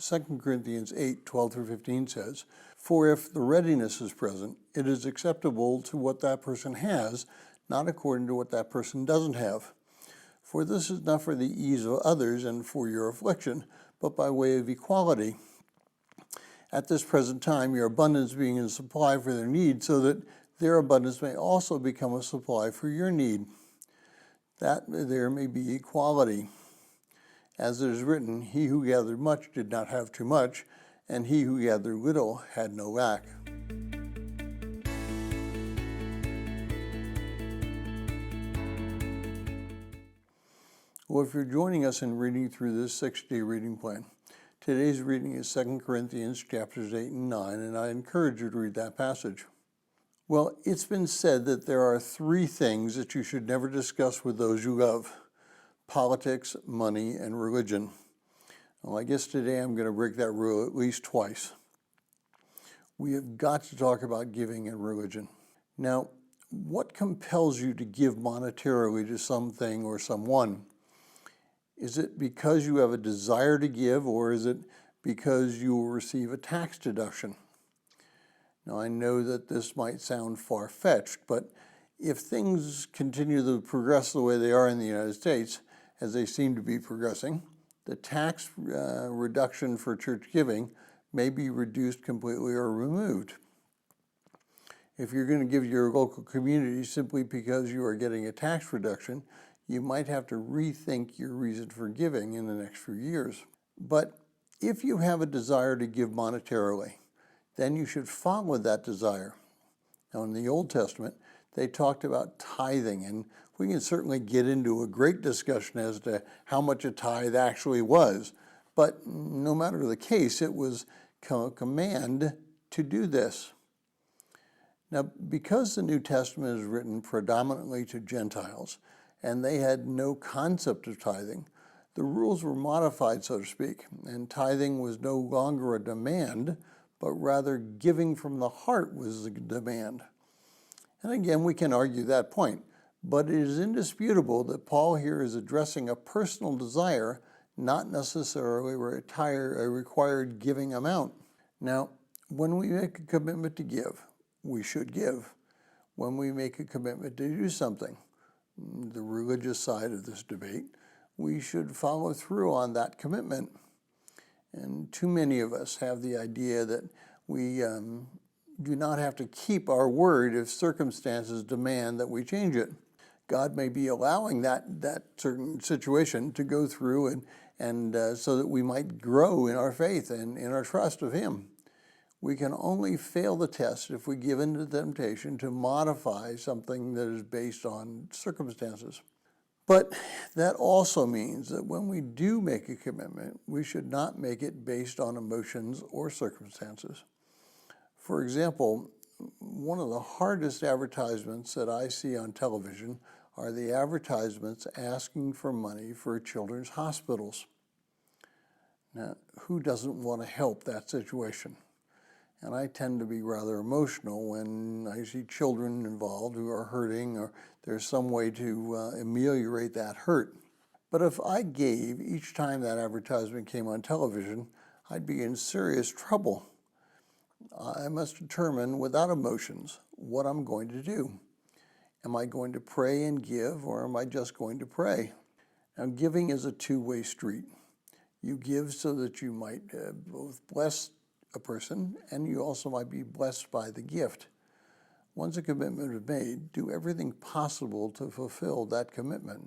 2 Corinthians 8:12 through 15 says, "For if the readiness is present, it is acceptable to what that person has, not according to what that person doesn't have. For this is not for the ease of others and for your affliction, but by way of equality. At this present time, your abundance being a supply for their need, so that their abundance may also become a supply for your need, that there may be equality. As it is written, he who gathered much did not have too much, and he who gathered little had no lack." Well, if you're joining us in reading through this 6-day reading plan, today's reading is 2 Corinthians chapters 8 and 9, and I encourage you to read that passage. Well, it's been said that there are 3 things that you should never discuss with those you love: politics, money, and religion. Well, I guess today I'm going to break that rule at least twice. We have got to talk about giving and religion. Now, what compels you to give monetarily to something or someone? Is it because you have a desire to give, or is it because you will receive a tax deduction? Now, I know that this might sound far-fetched, but if things continue to progress the way they are in the United States, as they seem to be progressing, the tax reduction for church giving may be reduced completely or removed. If you're going to give your local community simply because you are getting a tax reduction, you might have to rethink your reason for giving in the next few years. But if you have a desire to give monetarily, then you should follow that desire. Now, in the Old Testament, they talked about tithing, and we can certainly get into a great discussion as to how much a tithe actually was. But no matter the case, it was a command to do this. Now, because the New Testament is written predominantly to Gentiles, and they had no concept of tithing, the rules were modified, so to speak, and tithing was no longer a demand, but rather giving from the heart was the demand. And again, we can argue that point, but it is indisputable that Paul here is addressing a personal desire, not necessarily a required giving amount. Now, when we make a commitment to give, we should give. When we make a commitment to do something, the religious side of this debate, we should follow through on that commitment. And too many of us have the idea that we do not have to keep our word if circumstances demand that we change it. God may be allowing that certain situation to go through and so that we might grow in our faith and in our trust of Him. We can only fail the test if we give in to the temptation to modify something that is based on circumstances. But that also means that when we do make a commitment, we should not make it based on emotions or circumstances. For example, one of the hardest advertisements that I see on television are the advertisements asking for money for children's hospitals. Now, who doesn't want to help that situation? And I tend to be rather emotional when I see children involved who are hurting, or there's some way to ameliorate that hurt. But if I gave each time that advertisement came on television, I'd be in serious trouble. I must determine without emotions what I'm going to do. Am I going to pray and give, or am I just going to pray? Now, giving is a two-way street. You give so that you might both bless a person, and you also might be blessed by the gift. Once a commitment is made, do everything possible to fulfill that commitment.